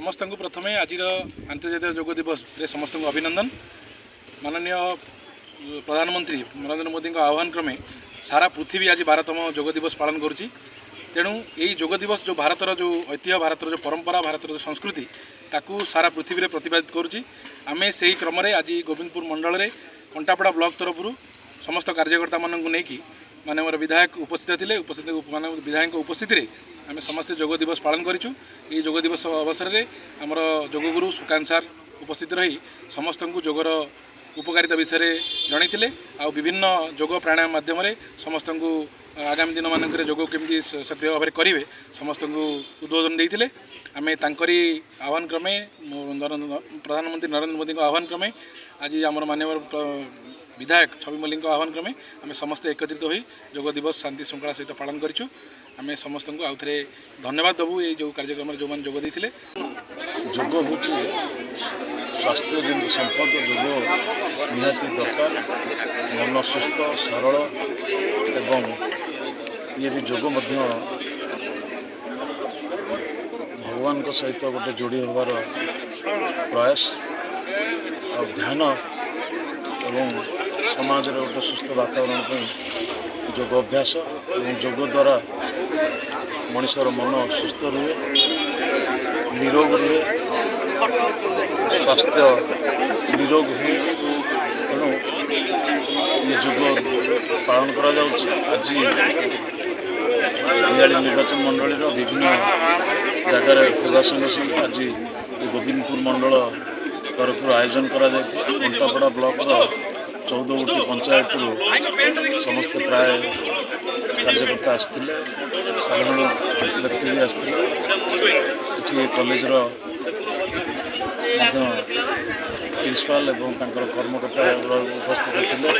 समस्त को प्रथमे आज अंतर्जातीय योग दिवस समस्त को अभिनंदन। माननीय प्रधानमंत्री नरेंद्र मोदी आह्वान क्रमे सारा पृथ्वी आज 12तम योग दिवस पालन करुँच। तेणु यही योग दिवस जो भारतर जो ऐतिह्य, भारतर जो परंपरा, भारतर जो संस्कृति ताकू सारा पृथ्वी में प्रतिपादित करुँच। आम से क्रम आज गोविंदपुर मंडल में कंटापड़ा ब्लॉक तरफ समस्त कार्यकर्ता मानू नहीं माने मोर विधायक उपस्थित थे, मान विधायक उपस्थित आम समस्ते योग दिवस पालन करूँ। ये योग दिवस अवसर में आमर योगगुरु सुकांत सार उपस्थित रही समस्त को योगर उपकारिता विषय जनईले आ विभिन्न योग प्राणायाम माध्यम समस्त को आगामी दिन मानक योग केमती सक्रिय भाव में करेंगे समस्त को उद्बोधन देते। आम तांकरी आह्वान क्रमे प्रधानमंत्री नरेंद्र मोदी आह्वान क्रमे आज आमर माननीय विधायक छवि मल्लिक आह्वान क्रमे आम समस्त एकत्रित हो योग दिवस शांति श्रृंखला सहित पालन करूँ। आम समस्त को आउ थे धन्यवाद देवु ये जो कार्यक्रम जो मैंने योग देते। योग हूँ स्वास्थ्य जमी संपद। योग निहाती दरकार। मन सुस्थ सरल एवं ये भी योग भगवान को सहित गोटे जोड़ी होवार प्रयास और ध्यान एवं समाज गोटे सुस्थ वातावरण योग अभ्यास और योग द्वारा मनुष्यर मन सुस्थ रुहे, निरोग रुहे, स्वास्थ्य निरोग हुए। तेणु ये योग पालन करा जाउछि। आज बिहाड़ी निर्वाचन मंडल विभिन्न जगार होगा संगे संगे आज गोविंदपुर मंडल तरफ आयोजन करा कंटापड़ा ब्लॉक 14 गोटी पंचायत समस्त प्राय कार्यकर्ता आसते, साधारण व्यक्ति भी आसते। कॉलेजर प्रिंसिपाल एवं कर्मकर्ता उपस्थित थे।